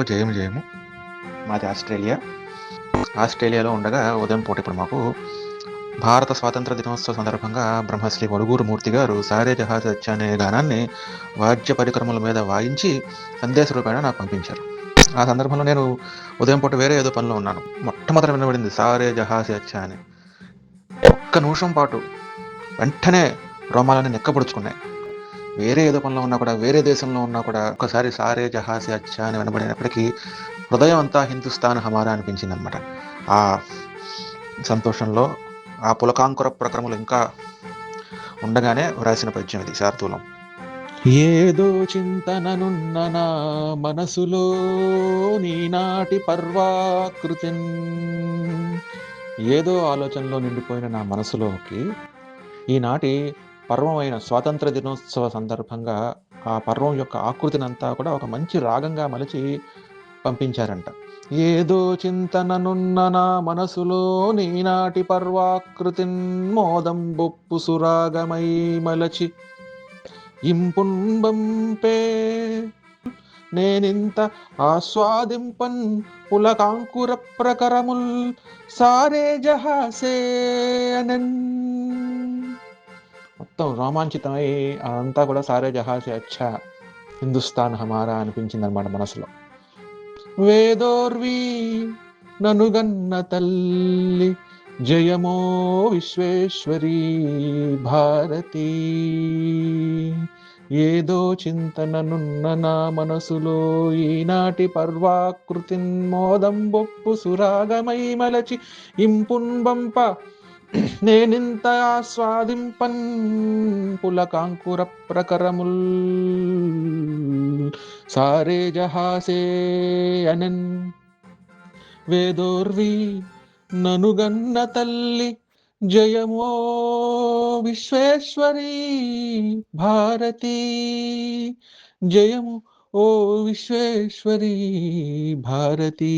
జయము జయము. మాది ఆస్ట్రేలియాలో ఉండగా ఉదయం పూట ఇప్పుడు మాకు భారత స్వాతంత్ర దినోత్సవ సందర్భంగా బ్రహ్మశ్రీ వడుగూరు మూర్తి గారు సారే జహాజ్ అచ్చా అనే గానాన్ని వాద్య పరికరముల మీద వాయించి సందేశ రూపేణ నాకు పంపించారు. ఆ సందర్భంలో నేను ఉదయం పూట వేరే ఏదో పనిలో ఉన్నాను. మొట్టమొదట వినబడింది సారే జహాజ్ అచ్చా అని. ఒక్క నిమిషం పాటు వెంటనే రోమాలని నెక్కపొడుచుకున్నాయి. వేరే ఏదో పనిలో ఉన్నా కూడా, వేరే దేశంలో ఉన్నా కూడా ఒక్కసారి సారే జహాసే అచ్చా అని వినబడినప్పటికీ హృదయం అంతా హిందుస్థాన్ హమారా అనిపించింది అనమాట. ఆ సంతోషంలో ఆ పులకాంకుర ప్రక్రమలు ఇంకా ఉండగానే వ్రాసిన పద్యం ఇది శార్దూలం. ఏదో చింతననున్న నా మనసులో నీనాటి పర్వాకృతిన్. ఏదో ఆలోచనలో నిండిపోయిన నా మనసులోకి ఈనాటి పర్వమైన స్వాతంత్ర దినోత్సవ సందర్భంగా ఆ పర్వం యొక్క ఆకృతినంతా కూడా ఒక మంచి రాగంగా మలిచి పంపించారంట. ఏదో చింతననున్న నా మనసులో నీనాటి పర్వాకృతిన్ మోదం బొప్పు సురాగమై మలచి ఇంపుంబంపే నేనింత ఆస్వాదింపన్ పులకాంకుర ప్రకరముల్ సారే జహాసే అనన్. మొత్తం రోమాంచితమై అంతా కూడా సారే జహాసే అచ్చా హిందుస్థాన్ హమారా అనిపించింది అనమాట మనసులో. వేదోర్వి ననుగన్న తల్లి జయమో విశ్వేశ్వరీ భారతి. ఏదో చింతననున్న నా మనసులో ఈనాటి పర్వాకృతిన్ మోదం బొప్పు సురాగమై మలచి ఇంపుంబంప నేనింత ఆస్వాదింపన్ పులకాంకుర ప్రకరముల్ సారే జహాసే అనన్. వేదోర్వి ననుగన్న తల్లి జయమో విశ్వేశ్వరీ భారతి. జయము ఓ విశ్వేశ్వరీ భారతి.